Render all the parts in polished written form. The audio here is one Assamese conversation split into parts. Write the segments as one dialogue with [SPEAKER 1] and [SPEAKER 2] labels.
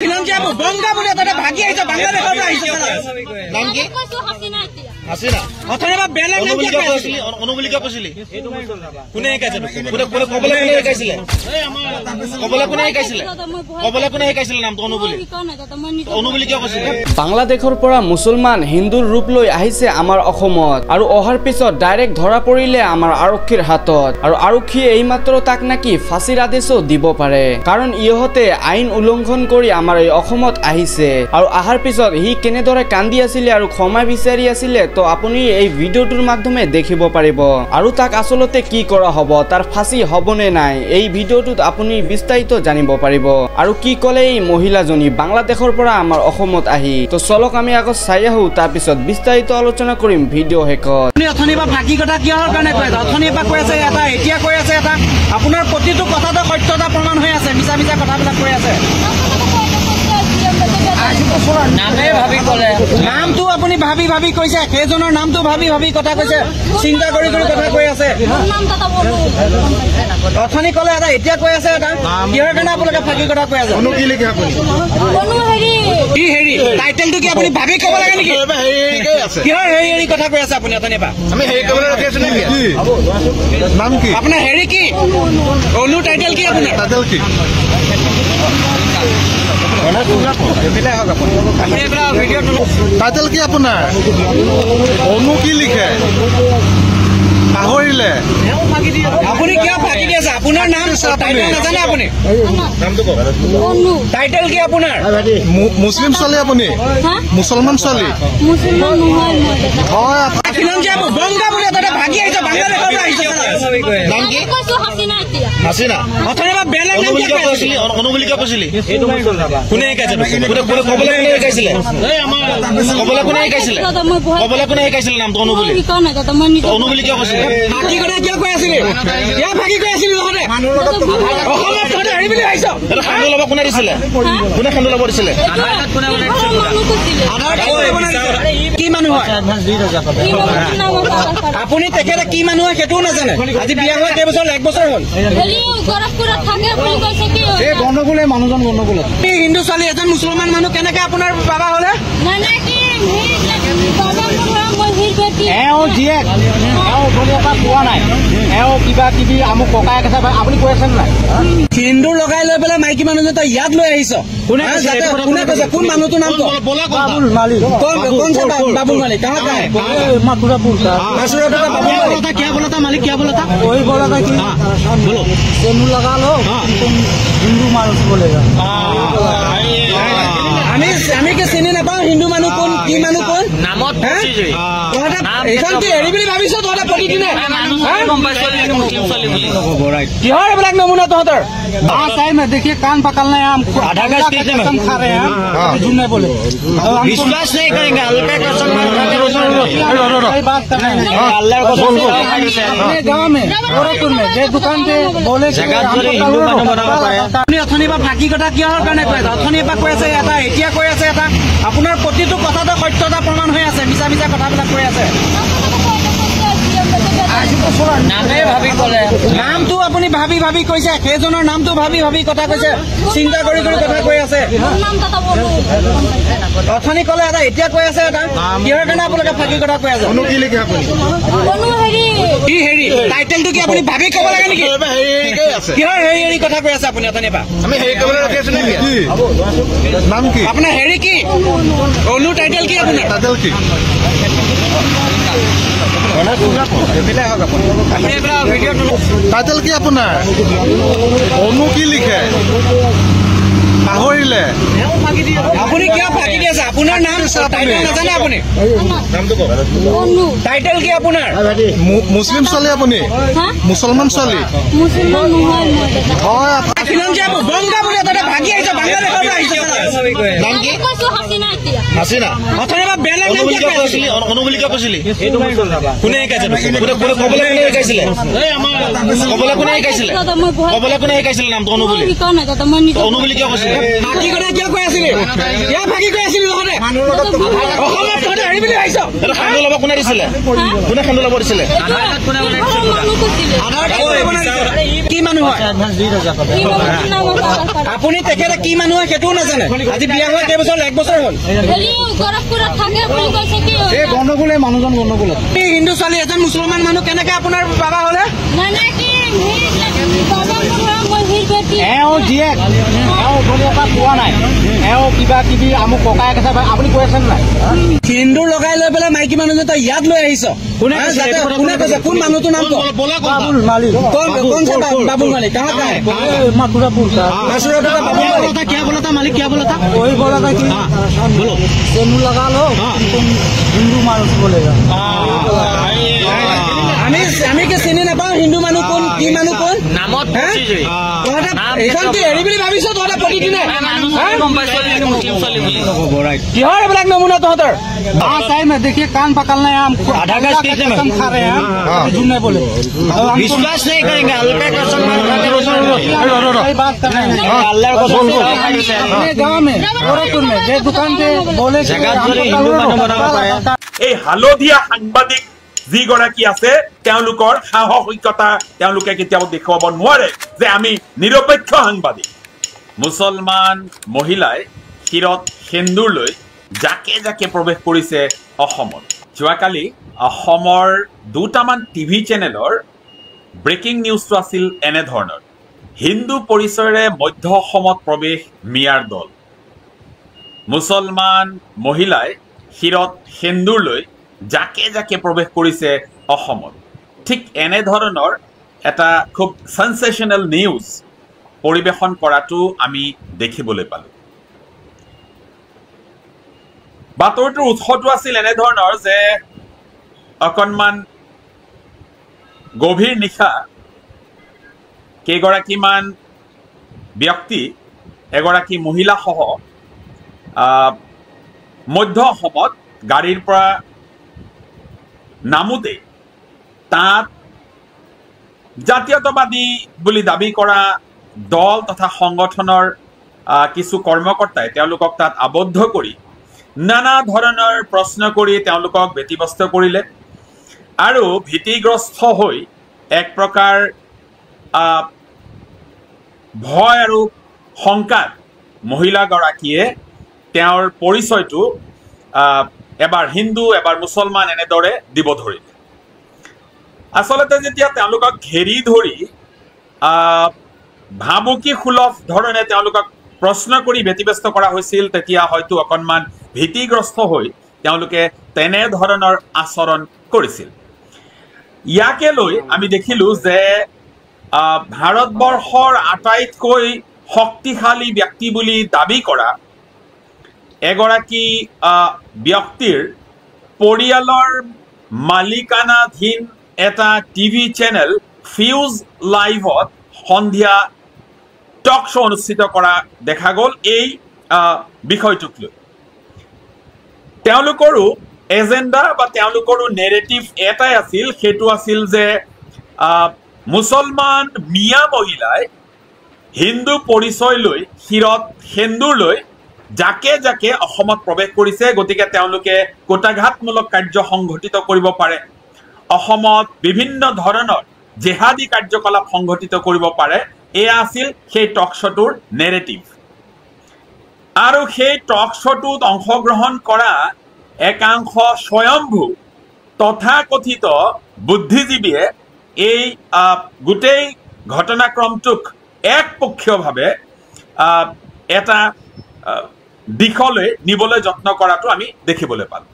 [SPEAKER 1] বংগা বুলি এটা ভাগি আহিছে বাংলাদেশৰ পৰা আহিছে নাম কি হাসিনা অথবা বেলেগ নাম কি কৈছিল অনুবলি কি কৈছিল কোনে কৈছিল কোনে কবলে কোনে কৈছিল কবলে কোনে কৈছিল নামটো অনুবলি কি কৈছিল
[SPEAKER 2] বাংলাদেশৰ পৰা মুছলমান হিন্দুৰ ৰূপ লৈ আহিছে আমাৰ অসমত আৰু অহাৰ পিছত ডাইৰেক্ট ধৰা পৰিলে আমাৰ আৰক্ষীৰ হাতত আৰু আৰক্ষীয়ে এইমাত্ৰ তাক নাকি ফাঁসিৰ আদেশো দিব পাৰে কাৰণ ইহতে আইন উলংঘন কৰি আমাৰ এই অসমত আহিছে আৰু আহাৰ পিছত হি কেনেদৰে কান্দি আছিল আৰু ক্ষমা বিচাৰি আছিল তো আপুনি এই ভিডিওটোৰ মাধ্যমে দেখিব পাৰিব আৰু তাক আসলতে কি কৰা হ'ব তাৰ ফাঁসি হ'বনে নাই এই ভিডিওটোত আপুনি বিস্তাৰিত জানিব পাৰিব আৰু কি ক'লে এই মহিলাজনী বাংলাদেশৰ পৰা আমাৰ অসমত আহি তো চলক আমি আগত চাই আহো তাৰ পিছত বিস্তাৰিত আলোচনা কৰিম ভিডিও হেকত
[SPEAKER 1] আপুনি অথনিবা ভাগি কথা কিহৰ কাৰণে কৈ আছে অথনিবা কৈ আছে এটা এতিয়া কৈ আছে এটা আপোনাৰ প্ৰতিটো কথাটো সত্যতা প্ৰমাণ হৈ আছে মিছা মিছা কথাবিলাক কৈ আছে নামে ভাবি ক'লে নামটো আপুনি ভাবি ভাবি কৈছে সেইজনৰ নামটো ভাবি ভাবি কথা কৈছে চিন্তা কৰি কৰি কথা কৈ আছে অথনি ক'লে এটা এতিয়া কৈ আছে এটা কিহৰ কাৰণে আপোনালোকে ফাঁকি কথা কৈ আছে
[SPEAKER 3] কি লিখে আপুনি
[SPEAKER 1] কি হেৰি টাইটেলটো কি আপুনি ভাবি ক'ব লাগে নেকি কিহৰ হেৰি কথা কৈ আছে আপুনি অথনিৰ পৰা
[SPEAKER 3] আমি হেৰি কৰিবলৈ ৰখি আছো নেকি নাম কি
[SPEAKER 1] আপোনাৰ হেৰি কি অনু টাইটেল কি আপোনাৰ
[SPEAKER 3] টাইটেল কি টাইটেল কি আপোনাৰ অনু কি লিখে পাহৰিলে
[SPEAKER 1] আপুনি কিয় ফাঁকি দি আছে আপোনাৰ নাম টাইটেল নাজানে আপুনি টাইটেল কি আপোনাৰ
[SPEAKER 3] মুছলিম ছোৱালী আপুনি মুছলমান ছোৱালী হয়
[SPEAKER 1] বংগা বুলি এটা ভাগি আহিছে বাংলাদেশৰ পৰা আহিছে
[SPEAKER 3] নাম কি হাসিনা
[SPEAKER 1] অথবা বেলেগ নাম কি কৈছিল
[SPEAKER 3] অনুবলি কি কৈছিল
[SPEAKER 1] কোনে কৈছিল
[SPEAKER 3] কবলে কোনে কৈছিল কবলে কোনে কৈছিল নামটো অনুবলি কি কৈছিল
[SPEAKER 1] ভাগি কথা কিয় কৈ আছিলে ইয়াৰ ভাগি কৈ আছিল লগতে অসমত তহঁতে হেৰি বুলি আহিছ
[SPEAKER 3] খান্দু ল'ব কোনে দিছিলে কোনে খান্দু ল'ব দিছিলে
[SPEAKER 1] কি মানুহ হয় আপুনি তেখেতে কি মানুহ হয় সেইটোও নাজানে আজি বিয়া হোৱা কেইবছৰ 1 বছৰ হ'ল এই গণ্ডগোলে মানুহজন গণ্ডগোলত হিন্দু ছোৱালী এজন মুছলমান মানুহ কেনেকে আপোনাৰ বাবা হলে জীয়েক পোৱা নাই কিবা কিবি আমুক ককাই কথা আপুনি কৈ আছে নাই হিন্দু লগাই লৈ পেলাই মাইকী মানুহজন তই ইয়াত লৈ আহিছ কোনে কৈছে কোন মানুহটোৰ নাম বাবুল মালিক বাবুল মালিক कहाँ का है मथुरापुर का क्या बोला था मालिक क्या बोला था वही बोला था कि बोलो सोनू लगा लो तुम हिंदू मानुष बोलेगा আমি কি চিনি নাপাওঁ হিন্দু মানুহ কোন কি মানুহ কোন নামত এইখন কি হেৰি বুলি ভাবিছ তহঁতে প্ৰতিদিনে কিহৰ এইবিলাক নমুনা তহঁতৰ देखिए कान पकड़ना है हम आधा गज कसम खा रहे हैं झूठ नहीं बोले विश्वास नहीं करेंगे हल्का कसम बात कर रहे हैं अल्लाह को अपने गाँव में गोरखपुर में जे दुकान पे बोले অথনি বা ফাঁকি কথা কিহৰ কাৰণে কৈ আছে অথনিৰ পৰা কৈ আছে এটা এতিয়া কৈ আছে এটা আপোনাৰ প্ৰতিটো কথাটো সত্যতা প্ৰমাণ হৈ আছে মিছা মিছা কথাবিলাক কৈ আছে নামে ভাবি ক'লে নামটো আপুনি ভাবি ভাবি কৈছে সেইজনৰ নামটো ভাবি ভাবি কথা কৈছে চিন্তা কৰি কৰি কথা কৈ আছে অথনি ক'লে এটা এতিয়া কৈ আছে এটা কিহৰ কাৰণে আপোনালোকে ফাঁকি কথা কৈ আছে
[SPEAKER 3] কি লিখে আপুনি
[SPEAKER 1] কি হেৰি টাইটেলটো কি আপুনি ভাবি ক'ব লাগে নেকি কিহৰ হেৰি কথা কৈ আছে আপুনি অথনিৰ পৰা
[SPEAKER 3] আমি হেৰি কৰিবলৈ ৰখি আছো নেকি নাম কি
[SPEAKER 1] আপোনাৰ হেৰি কি অনু টাইটেল কি আপোনাৰ
[SPEAKER 3] টাইটেল কি টাইটেল কি আপোনাৰ অনু কি লিখে পাহৰিলে
[SPEAKER 1] আপুনি কিয় ফাঁকি দি আছে আপোনাৰ নাম টাইটেল নাজানে আপুনি টাইটেল কি আপোনাৰ
[SPEAKER 3] মুছলিম ছোৱালী আপুনি মুছলমান ছোৱালী হয়
[SPEAKER 1] বংগা বুলি এটা ভাগি আহিছে বাংলাদেশৰ পৰা আহিছে
[SPEAKER 3] নাম কি হাসিনা
[SPEAKER 1] অথবা বেলেগ নাম কি কৈছিল
[SPEAKER 3] অনুবলি কি কৈছিল
[SPEAKER 1] কোনে কৈছিল
[SPEAKER 3] কবলে কোনে কৈছিল কবলে কোনে কৈছিল নামটো অনুবলি কি কৈছিল
[SPEAKER 1] ভাগি কথা কিয় কৈ আছিলে ইয়াৰ ভাগি কৈ আছিল লগতে অসমত তহঁতে হেৰি বুলি আহিছ
[SPEAKER 3] খান্দু ল'ব কোনে দিছিলে কোনে খান্দু ল'ব দিছিলে
[SPEAKER 1] কি কি মানুহ হয় আপুনি তেখেতে কি মানুহ হয় সেইটোও নাজানে আজি বিয়া হোৱা কেইবছৰ 1 বছৰ হ'ল এই গণ্ডগোল এই মানুহজন গণ্ডগোল হিন্দু ছোৱালী এজন মুছলমান মানুহ কেনেকে আপোনাৰ বাবা হলে এওঁ জীয়েক এওঁ উঠনিৰ পৰা পোৱা নাই এওঁ কিবা কিবি আমুক ককায়েক আছে আপুনি কৈ আছে নাই সিন্দুৰ লগাই লৈ পেলাই মাইকী মানুহজন তই ইয়াত লৈ আহিছ কোনে কৈছে কোন মানুহটোৰ নাম বাবুল মালিক বাবুল মালিক कहाँ का है मथुरापुर का बाबुल मालिक क्या बोला था मालिक क्या बोला था वही बोला था कि बोलो सेनू लगा लो तुम हिंदू मानुष बोलेगा আমি কি চিনি নাপাওঁ হিন্দু মানুহ কোন কি মানুহ কোন নামত এইখন কি হেৰি বুলি ভাবিছ তহঁতে প্ৰতিদিনে কিহৰ এইবিলাক নমুনা তহঁতৰ देखिए कान पकड़ना है हम आधा गज कसम खा रहे हैं झूठ नहीं बोले विश्वास नहीं करेंगे हल्का कसम बात कर रहे हैं अल्लाह को अपने गाँव में गोरखपुर में जे दुकान पे बोले
[SPEAKER 4] এই হালধীয়া সাংবাদিক যিগৰাকী আছে তেওঁলোকৰ সাহসিকতা তেওঁলোকে কেতিয়াও দেখুৱাব নোৱাৰে যে আমি নিৰপেক্ষ সাংবাদিক মুছলমান মহিলাই শিৰত সেন্দুৰ লৈ যাকে যাকে প্ৰৱেশ কৰিছে অসমত যোৱাকালি অসমৰ দুটামান টিভি চেনেলৰ ব্ৰেকিং নিউজটো আছিল এনে ধৰণৰ হিন্দু পৰিচয়ৰে মধ্য অসমত প্ৰৱেশ মিয়াৰ দল মুছলমান মহিলাই শিৰত সেন্দুৰ লৈ যাকে যাকে প্ৰৱেশ কৰিছে অসমত ঠিক এনে ধৰণৰ এটা খুব সেনসেশনাল নিউজ পৰিবেশন কৰাটো আমি দেখিবলৈ পালোঁ বাতৰিটোৰ উৎসটো আছিল এনে ধৰণৰ যে অকণমান গভীৰ নিশা কেইগৰাকীমান ব্যক্তি এগৰাকী মহিলা সহ মধ্য অসমত গাড়ীৰ পৰা নামোতে তাত জাতীয়তাবাদী বুলি দাবী কৰা দল তথা সংগঠনৰ কিছু কৰ্মকৰ্তাই তেওঁলোকক তাত আবদ্ধ কৰি নানা ধৰণৰ প্ৰশ্ন কৰি তেওঁলোকক ব্যতিব্যস্ত কৰিলে আৰু ভীতিগ্ৰস্ত হৈ এক প্ৰকাৰ ভয় আৰু শংকাত মহিলাগৰাকীয়ে তেওঁৰ পৰিচয়টো এবাৰ হিন্দু এবাৰ মুছলমান এনেদৰে দিব ধৰিলে আচলতে যেতিয়া তেওঁলোকক ঘেৰি ধৰি ভাবুকি সুলভ ধৰণে তেওঁলোকক প্ৰশ্ন কৰি ব্যতিব্যস্ত কৰা হৈছিল তেতিয়া হয়তো অকণমান ভীতিগ্ৰস্ত হৈ তেওঁলোকে তেনে ধৰণৰ আচৰণ কৰিছিল ইয়াকে লৈ আমি দেখিলোঁ যে ভাৰতবৰ্ষৰ আটাইতকৈ শক্তিশালী ব্যক্তি বুলি দাবী কৰা এগৰাকী ব্যক্তিৰ পৰিয়ালৰ মালিকানাধীন এটা টিভি চেনেল ফিউজ লাইভত সন্ধিয়া টক শ্ব' অনুষ্ঠিত কৰা দেখা গ'ল এই বিষয়টোক লৈ তেওঁলোকৰো এজেণ্ডা বা তেওঁলোকৰো নেৰেটিভ এটাই আছিল সেইটো আছিল যে মুছলমান মিয়া মহিলাই হিন্দু পৰিচয় লৈ শিৰত সেন্দুৰ লৈ যাকে যাকে অসমত প্ৰৱেশ কৰিছে গতিকে তেওঁলোকে কোটাঘাতমূলক কাৰ্য সংঘটিত কৰিব পাৰে অসমত বিভিন্ন ধৰণৰ জেহাদী কাৰ্যকলাপ সংঘটিত কৰিব পাৰে এয়া আছিল সেই টক শ্ব'টোৰ নেৰেটিভ আৰু সেই টক শ্ব'টোত অংশগ্ৰহণ কৰা একাংশ স্বয়ম্ভু তথাকথিত বুদ্ধিজীৱীয়ে এই গোটেই ঘটনাক্ৰমটোক একপক্ষীয়ভাৱে এটা দিশলৈ নিবলৈ যত্ন কৰাটো আমি দেখিবলৈ পালোঁ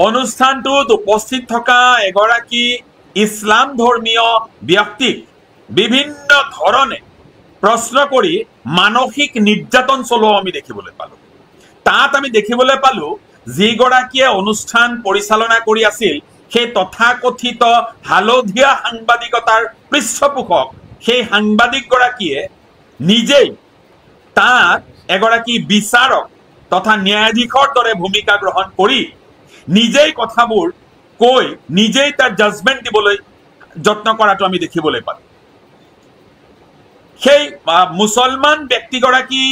[SPEAKER 4] অনুষ্ঠানটোত উপস্থিত থকা এগৰাকী ইছলাম ধৰ্মীয় ব্যক্তিক বিভিন্ন ধৰণে প্ৰশ্ন কৰি মানসিক নিৰ্যাতন চলোৱা আমি দেখিবলৈ পালোঁ তাত আমি দেখিবলৈ পালোঁ যিগৰাকীয়ে অনুষ্ঠান পৰিচালনা কৰি আছিল সেই তথাকথিত হালধীয়া সাংবাদিকতাৰ পৃষ্ঠপোষক সেই সাংবাদিকগৰাকীয়ে নিজেই তাত এগৰাকী বিচাৰক তথা ন্যায়াধীশৰ দৰে ভূমিকা গ্ৰহণ কৰি নিজেই কথাবোৰ কৈ নিজেই তাৰ জাজমেণ্ট দিবলৈ যত্ন কৰাটো আমি দেখিবলৈ পালোঁ সেই মুছলমান ব্যক্তিগৰাকী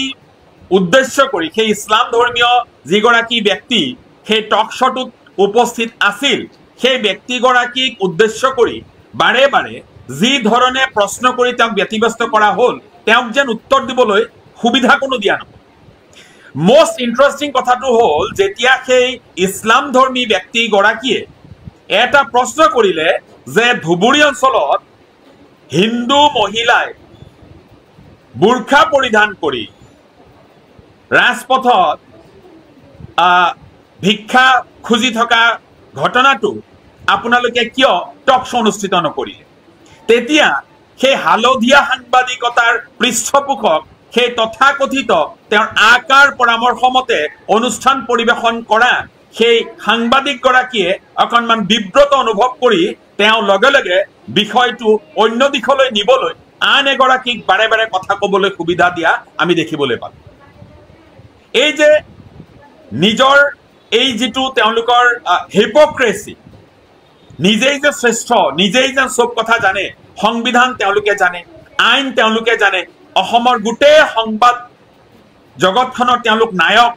[SPEAKER 4] উদ্দেশ্য কৰি সেই ইছলাম ধৰ্মীয় যিগৰাকী ব্যক্তি সেই টক শ্ব'টোত উপস্থিত আছিল সেই ব্যক্তিগৰাকীক উদ্দেশ্য কৰি বাৰে বাৰে যি ধৰণে প্ৰশ্ন কৰি তেওঁক ব্যতিব্যস্ত কৰা হ'ল তেওঁক যেন উত্তৰ দিবলৈ সুবিধা কোনো দিয়া নহয় মোস্ট ইণ্টাৰেষ্টিং কথাটো হ'ল যেতিয়া সেই ইছলাম ধৰ্মী ব্যক্তিগৰাকীয়ে এটা প্ৰশ্ন কৰিলে যে ধুবুৰী অঞ্চলত হিন্দু মহিলাই বুৰ্খা পৰিধান কৰি ৰাজপথত ভিক্ষা খুজি থকা ঘটনাটো আপোনালোকে কিয় টক শ্ব' অনুষ্ঠিত নকৰিলে তেতিয়া সেই হালধীয়া সাংবাদিকতাৰ পৃষ্ঠপোষক সেই তথাকথিত তেওঁৰ আকাৰ পৰামৰ্শ মতে অনুষ্ঠান পৰিৱেশন কৰা সেই সাংবাদিকগৰাকীয়ে অকণমান বিব্ৰত অনুভৱ কৰি তেওঁ লগে লগে বিষয়টো অন্য দিশলৈ নিবলৈ আন এগৰাকীক বাৰে বাৰে কথা ক'বলৈ সুবিধা দিয়া আমি দেখিবলৈ পালোঁ এই যে নিজৰ এই যিটো তেওঁলোকৰ হিপক্ৰেচি নিজেই যে শ্ৰেষ্ঠ নিজেই যে চব কথা জানে সংবিধান তেওঁলোকে জানে আইন তেওঁলোকে জানে অসমৰ গোটেই সংবাদ জগতখনৰ তেওঁলোক নায়ক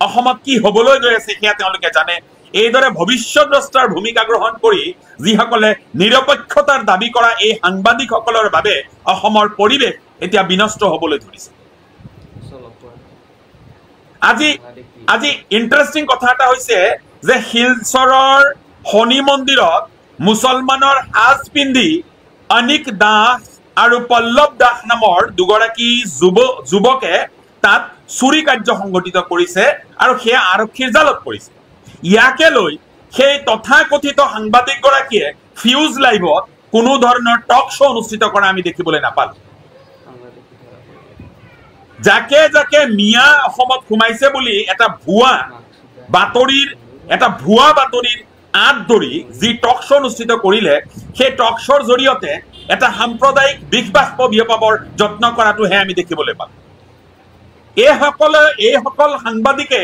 [SPEAKER 4] অসমত কি হ'বলৈ গৈ আছে সেয়া তেওঁলোকে জানে এইদৰে ভৱিষ্যদ্ৰষ্টাৰ ভূমিকা গ্ৰহণ কৰি যিসকলে নিৰপেক্ষতাৰ দাবী কৰা এই সাংবাদিকসকলৰ বাবে অসমৰ পৰিৱেশ এতিয়া বিনষ্ট হ'বলৈ ধৰিছে আজি ইণ্টাৰেষ্টিং কথা এটা হৈছে যে শিলচৰৰ শনি মন্দিৰত মুছলমানৰ সাজ পিন্ধি অনিক দাস আৰু পল্লৱ দাস নামৰ দুগৰাকী যুৱকে তাত চুৰি কাৰ্য সংঘটিত কৰিছে আৰু সেয়া আৰক্ষীৰ জালত পৰিছে ইয়াকে লৈ সেই তথাকথিত সাংবাদিকগৰাকীয়ে ফিউজ লাইভত কোনো ধৰণৰ টক শ্ব' অনুষ্ঠিত কৰা আমি দেখিবলৈ নাপালোঁ যাকে যাকে মিয়া অসমত সোমাইছে বুলি এটা ভুৱা বাতৰিৰ আঁত ধৰি যি টক শ্ব' অনুষ্ঠিত কৰিলে সেই টক শ্ব'ৰ জৰিয়তে এটা সাম্প্ৰদায়িক বিষবাষ্প বিয়পাবৰ যত্ন কৰাটোহে আমি দেখিবলৈ পালোঁ এইসকল সাংবাদিকে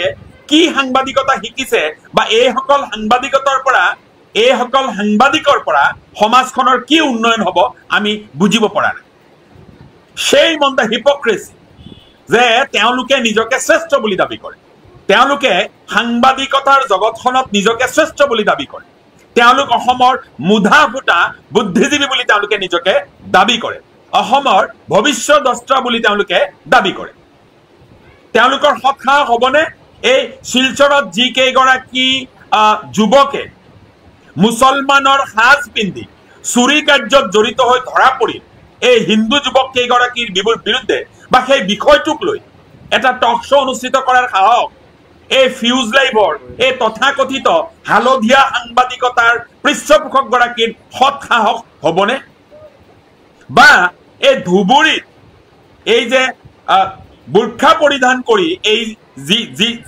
[SPEAKER 4] কি সাংবাদিকতা শিকিছে বা এইসকল সাংবাদিকৰ পৰা সমাজখনৰ কি উন্নয়ন হ'ব আমি বুজিব পৰা নাই সেই মন হিপক্ৰেচি যে তেওঁলোকে নিজকে শ্ৰেষ্ঠ বুলি দাবী কৰে তেওঁলোকে সাংবাদিকতাৰ জগতখনত নিজকে শ্ৰেষ্ঠ বুলি দাবী কৰে তেওঁলোক অসমৰ মুধা ফুটা বুদ্ধিজীৱী বুলি তেওঁলোকে নিজকে দাবী কৰে অসমৰ ভৱিষ্যদ্ৰষ্টা বুলি তেওঁলোকে দাবী কৰে তেওঁলোকৰ সৎসাহ হ'বনে এই শিলচৰত যি কেইগৰাকী যুৱকে মুছলমানৰ সাজ পিন্ধি চুৰি কাৰ্যত জড়িত হৈ ধৰা পৰিল এই হিন্দু যুৱক কেইগৰাকীৰ বিৰুদ্ধে বা সেই বিষয়টোক লৈ এটা টক শ্ব' অনুষ্ঠিত কৰাৰ সাহস এই ফিউজ লাইভৰ এই তথাকথিত হালধীয়া সাংবাদিকতাৰ পৃষ্ঠপোষকগৰাকীৰ সৎ সাহস হ'বনে বা এই ধুবুৰীত এই যে বুৰ্খা পৰিধান কৰি এই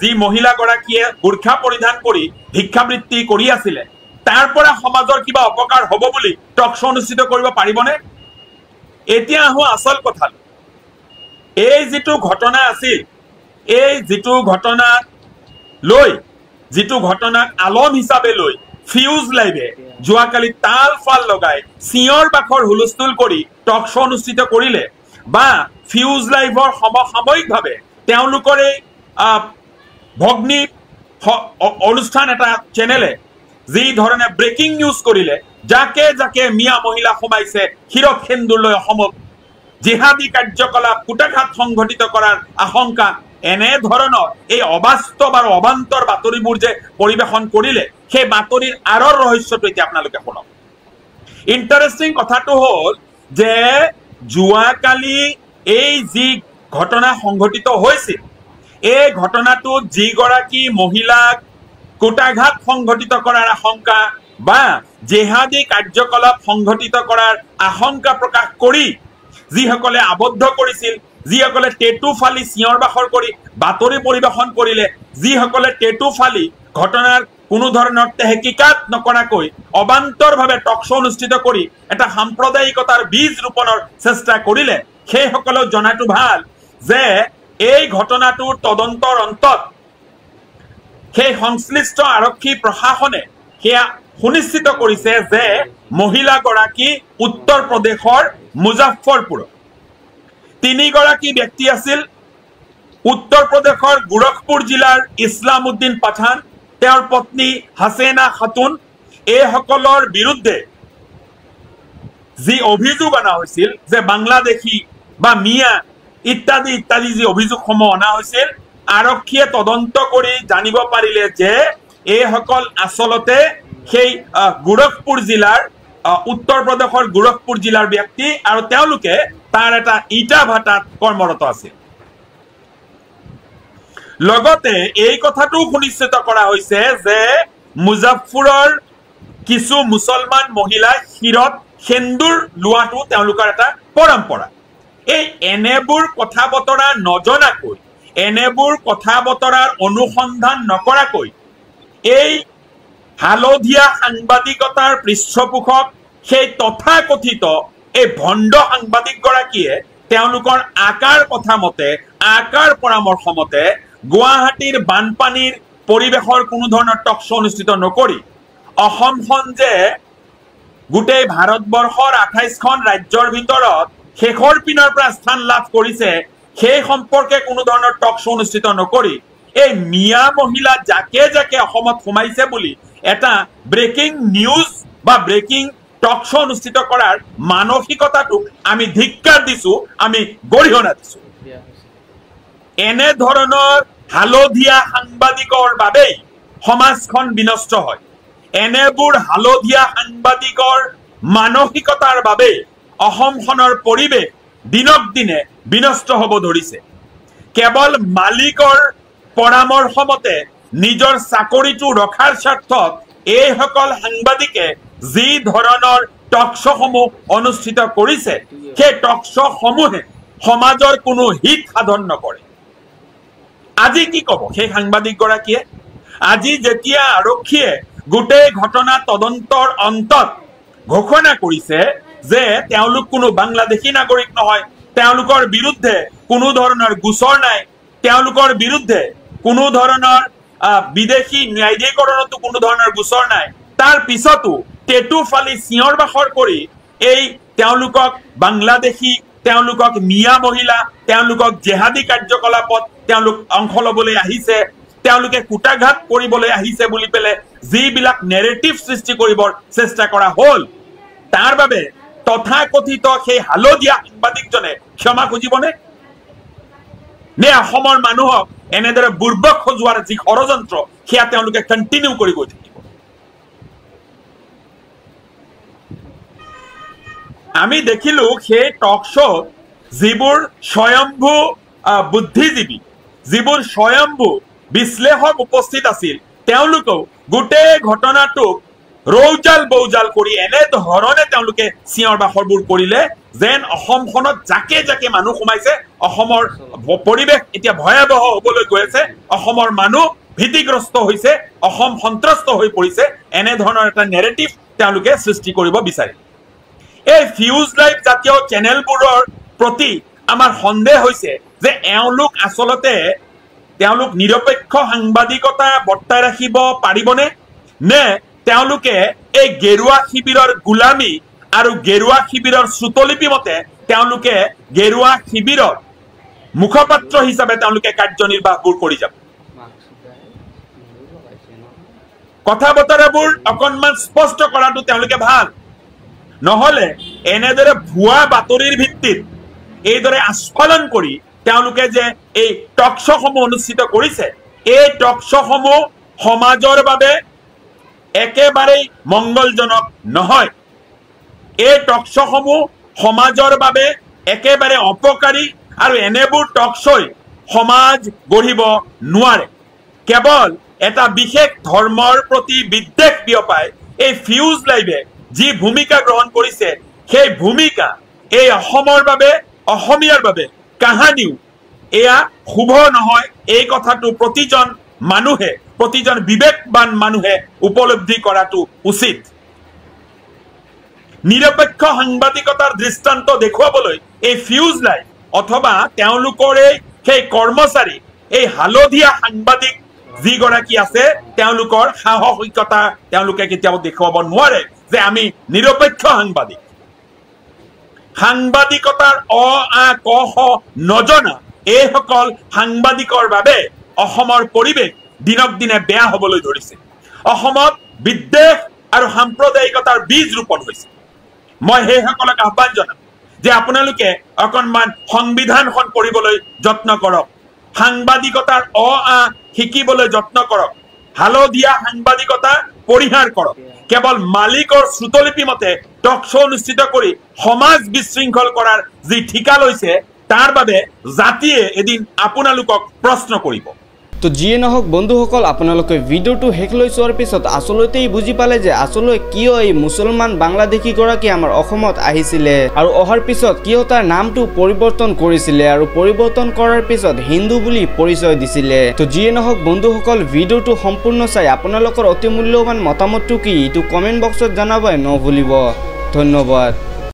[SPEAKER 4] যি মহিলাগৰাকীয়ে বুৰ্খা পৰিধান কৰি ভিক্ষাবৃত্তি কৰি আছিলে তাৰ পৰা সমাজৰ কিবা অপকাৰ হ'ব বুলি টক শ্ব' অনুষ্ঠিত কৰিব পাৰিবনে এতিয়া আহোঁ আচল কথালৈ এই যিটো ঘটনা আছিল এই যিটো ঘটনাক আলম হিচাপে লৈ ফিউজ লাইভে যোৱাকালি তাল ফাল লগাই চিঞৰ বাখৰ হুলস্থুল কৰি টক শ্ব' অনুষ্ঠিত কৰিলে বা ফিউজ লাইভৰ সমসাময়িকভাৱে তেওঁলোকৰে ভগ্নী অনুষ্ঠান এটা চেনেলে যি ধৰণে ব্ৰেকিং নিউজ কৰিলে যাকে যাকে মিয়া মহিলা সোমাইছে হিৰক সেন্দুৰলৈ অসমত জিহাদী কাৰ্যকলাপ কুটাঘাত সংঘটিত কৰাৰ আশংকা এনে ধৰণৰ এই অবাস্তৱ আৰু অবান্তৰ বাতৰিবোৰ যে পৰিৱেশন কৰিলে সেই বাতৰিৰ আঁৰৰ ৰহস্যটো এতিয়া আপোনালোকে শুনক ইণ্টাৰেষ্টিং কথাটো হ'ল যে যোৱাকালি এই যি ঘটনা সংঘটিত হৈছিল এই ঘটনাটোত যিগৰাকী মহিলাক কুটাঘাত সংঘটিত কৰাৰ আশংকা বা জিহাদী কাৰ্যকলাপ সংঘটিত কৰাৰ আশংকা প্ৰকাশ কৰি যিসকলে আবদ্ধ কৰিছিল যিসকলে টেটু ফালি চিঞৰ বাখৰ কৰি বাতৰি পৰিৱেশন কৰিলে যিসকলে টেটু ফালি ঘটনাৰ কোনো ধৰণৰ তেহকিকাত নকৰাকৈ অবান্তৰভাৱে টক শ্ব' অনুষ্ঠিত কৰি এটা সাম্প্ৰদায়িকতাৰ বীজ ৰোপণৰ চেষ্টা কৰিলে সেইসকলক জনাটো ভাল যে এই ঘটনাটোৰ তদন্তৰ অন্তত সেই সংশ্লিষ্ট আৰক্ষী প্ৰশাসনে সেয়া সুনিশ্চিত কৰিছে যে মহিলাগৰাকী উত্তৰ প্ৰদেশৰ মুজাফ্ফৰপুৰ তিনিগৰাকী ব্যক্তি আছিল উত্তৰ প্ৰদেশৰ গোৰখপুৰ জিলাৰ ইছলাম উদ্দিন পাঠান তেওঁৰ পত্নী হাছেনা খাতুন এইসকলৰ বিৰুদ্ধে যি অভিযোগ অনা হৈছিল যে বাংলাদেশী বা মিয়া ইত্যাদি ইত্যাদি যি অভিযোগসমূহ অনা হৈছিল, আৰক্ষীয়ে তদন্ত কৰি জানিব পাৰিলে যে এইসকল আচলতে সেই গোৰখপুৰ জিলাৰ উত্তৰ প্ৰদেশৰ গোৰখপুৰ জিলাৰ ব্যক্তি আৰু তেওঁলোকে তাৰ এটা ইটা ভাটাত কৰ্মৰত আছিল। লগতে এই কথাটো সুনিশ্চিত কৰা হৈছে যে মুজাফ্ফৰৰ কিছু মুছলমান মহিলাই শিৰত সেন্দুৰ লোৱাটো তেওঁলোকৰ এটা পৰম্পৰা। এই এনেবোৰ কথা বতৰা নজনাকৈ, এনেবোৰ কথা বতৰাৰ অনুসন্ধান নকৰাকৈ এই হালধীয়া সাংবাদিকতাৰ পৃষ্ঠপোষক সেই তথাকথিত এই ভণ্ড সাংবাদিকগৰাকীয়ে তেওঁলোকৰ আকাৰ কথা মতে, আকাৰ পৰামৰ্শ মতে গুৱাহাটীৰ বানপানীৰ পৰিৱেশৰ কোনো ধৰণৰ টক শ্ব' অনুষ্ঠিত নকৰি অসমখন যে গোটেই ভাৰতবৰ্ষৰ 28খন ৰাজ্যৰ ভিতৰত শেষৰ পিনৰ পৰা স্থান লাভ কৰিছে সেই সম্পৰ্কে কোনো ধৰণৰ টক শ্ব' অনুষ্ঠিত নকৰি এই মিয়া মহিলা যাকে যাকে অসমত সোমাইছে বুলি এটা ব্ৰেকিং নিউজ বা ব্ৰেকিং টক শ্ব' অনুষ্ঠিত কৰাৰ মানসিকতাটোক আমি ধিক্কাৰ দিছো, আমি গৰিহণা দিছো। এনে ধৰণৰ হালধীয়া সাংবাদিকৰ বাবেই সমাজখন বিনষ্ট হয়। এনেবোৰ হালধীয়া সাংবাদিকৰ মানসিকতাৰ বাবে অসমখনৰ পৰিৱেশ দিনক দিনে বিনষ্ট হ'ব ধৰিছে। কেৱল মালিকৰ পৰামৰ্শ মতে নিজৰ চাকৰিটো ৰখাৰ স্বাৰ্থত এইসকল সাংবাদিকে যি ধৰণৰ টক শ্ব'সমূহ অনুষ্ঠিত কৰিছে সেই টক শ্ব'সমূহে সমাজৰ কোনো হিত সাধন নকৰে। আজি কি ক'ব সেই সাংবাদিকগৰাকীয়ে? আজি যেতিয়া আৰক্ষীয়ে গোটেই ঘটনা তদন্তৰ অন্তত ঘোষণা কৰিছে যে তেওঁলোক কোনো বাংলাদেশী নাগৰিক নহয়, তেওঁলোকৰ বিৰুদ্ধে কোনো ধৰণৰ গোচৰ নাই, তেওঁলোকৰ বিৰুদ্ধে কোনো ধৰণৰ বিদেশী ন্যায়াধীকৰণতো কোনো ধৰণৰ গোচৰ নাই, তাৰ পিছতো টেটু ফালি চিঞৰ বাখৰ কৰি এই তেওঁলোকক বাংলাদেশী, তেওঁলোকক মিয়া মহিলা, তেওঁলোকক জেহাদী কাৰ্যকলাপত তেওঁলোক অংশ ল'বলৈ আহিছে, তেওঁলোকে কুটাঘাত কৰিবলৈ আহিছে বুলি পেলাই যিবিলাক নেৰেটিভ সৃষ্টি কৰিবৰ চেষ্টা কৰা হ'ল, তাৰ বাবে তথাকথিত সেই হালধীয়া সাংবাদিকজনে ক্ষমা খুজিবনে? নে অসমৰ মানুহক এনেদৰে বুৰ্বক সজোৱাৰ যি ষড়যন্ত্ৰ সেয়া তেওঁলোকে কণ্টিনিউ কৰি গৈ থাকিব? আমি দেখিলো সেই টক শ্ব'ত যিবোৰ স্বয়ম্ভু বুদ্ধিজীৱী, যিবোৰ স্বয়ম্ভু বিশ্লেষক উপস্থিত আছিল, তেওঁলোকেও গোটেই ঘটনাটোক ৰৌজাল বৌজাল কৰি এনে ধৰণে তেওঁলোকে চিঞৰ বাখৰবোৰ কৰিলে যেন অসমখনত যাকে যাকে মানুহ সোমাইছে অসমৰ পৰিৱেশ এতিয়া ভয়াৱহ হ'বলৈ গৈ আছে, অসমৰ মানুহ ভীতিগ্ৰস্ত হৈছে, অসম সন্ত্ৰস্ত হৈ পৰিছে, এনে ধৰণৰ এটা নেৰেটিভ তেওঁলোকে সৃষ্টি কৰিব বিচাৰে। এই ফিউজ লাইভ জাতীয় চেনেলবোৰৰ প্ৰতি আমাৰ সন্দেহ হৈছে যে এওঁলোক আচলতে তেওঁলোক নিৰপেক্ষ সাংবাদিকতা বৰ্তাই ৰাখিব পাৰিবনে, নে তেওঁলোকে এই গেৰুৱা শিবিৰৰ গোলামী আৰু গেৰুৱা শিবিৰৰ শ্ৰুতলিপি মতে তেওঁলোকে গেৰুৱা শিবিৰৰ মুখপাত্ৰ হিচাপে তেওঁলোকে কাৰ্যনিৰ্বাহবোৰ কৰি যাব? কথা বতৰাবোৰ অকণমান স্পষ্ট কৰাটো তেওঁলোকে ভাল, নহলে এনেদৰে ভুৱা বাতৰিৰ ভিত্তিত এইদৰে আস্ফালন কৰি তেওঁলোকে যে এই টক শ্ব'সমূহ অনুষ্ঠিত কৰিছে, এই টক শ্ব'সমূহ সমাজৰ বাবে একেবাৰেই মংগলজনক নহয়। এই টক শ্ব'সমূহ সমাজৰ বাবে একেবাৰে অপকাৰী আৰু এনেবোৰ টক শ্ব'ই সমাজ গঢ়িব নোৱাৰে। কেৱল এটা বিশেষ ধৰ্মৰ প্ৰতি বিদ্বেষ বিয়পাই এই ফিউজ লাইভে যি ভূমিকা গ্ৰহণ কৰিছে সেই ভূমিকা এই অসমৰ বাবে, অসমীয়াৰ বাবে কাহানিও এয়া শুভ নহয়। এই কথাটো প্ৰতিজন মানুহে, প্ৰতিজন বিবেকবান মানুহে উপলব্ধি কৰাটো উচিত। নিৰপেক্ষ সাংবাদিকতাৰ দৃষ্টান্ত দেখুৱাবলৈ এই ফিউজ লাইভ অথবা তেওঁলোকৰে সেই কৰ্মচাৰী, এই হালধীয়া সাংবাদিক যিগৰাকী আছে, তেওঁলোকৰ সাহসিকতা তেওঁলোকে কেতিয়াও দেখুৱাব নোৱাৰে যে আমি নিৰপেক্ষ সাংবাদিক। সাংবাদিকতাৰ অ আ ক খ নজনা এইসকল সাংবাদিকৰ বাবে অসমৰ পৰিৱেশ দিনক দিনে বেয়া হ'বলৈ ধৰিছে। অসমত বিদ্বেষ আৰু সাম্প্ৰদায়িকতাৰ বীজ ৰোপণ হৈছে। মই সেইসকলক আহ্বান জনাম যে আপোনালোকে অকণমান সংবিধানখন পঢ়িবলৈ যত্ন কৰক, সাংবাদিকতাৰ শিকিবলৈ যত্ন কৰক, হালধীয়া সাংবাদিকতা পৰিহাৰ কৰক। কেৱল মালিকৰ শ্ৰুতলিপি মতে টক শ্ব' অনুষ্ঠিত কৰি সমাজ বিশৃংখল কৰাৰ যি ঠিকা লৈছে তাৰ বাবে জাতিয়ে এদিন আপোনালোকক প্ৰশ্ন কৰিব।
[SPEAKER 2] তো যিয়ে নহওক বন্ধুসকল, আপোনালোকে ভিডিঅ'টো শেষলৈ চোৱাৰ পিছত আচলতেই বুজি পালে যে আচলতে কিয় এই মুছলমান বাংলাদেশীগৰাকী আমাৰ অসমত আহিছিলে আৰু অহাৰ পিছত কিয় তাৰ নামটো পৰিৱৰ্তন কৰিছিলে আৰু পৰিৱৰ্তন কৰাৰ পিছত হিন্দু বুলি পৰিচয় দিছিলে। তো যিয়ে নহওক বন্ধুসকল, ভিডিঅ'টো সম্পূৰ্ণ চাই আপোনালোকৰ অতি মূল্যৱান মতামতটো কি এইটো কমেণ্ট বক্সত জনাব নভুলিব। ধন্যবাদ।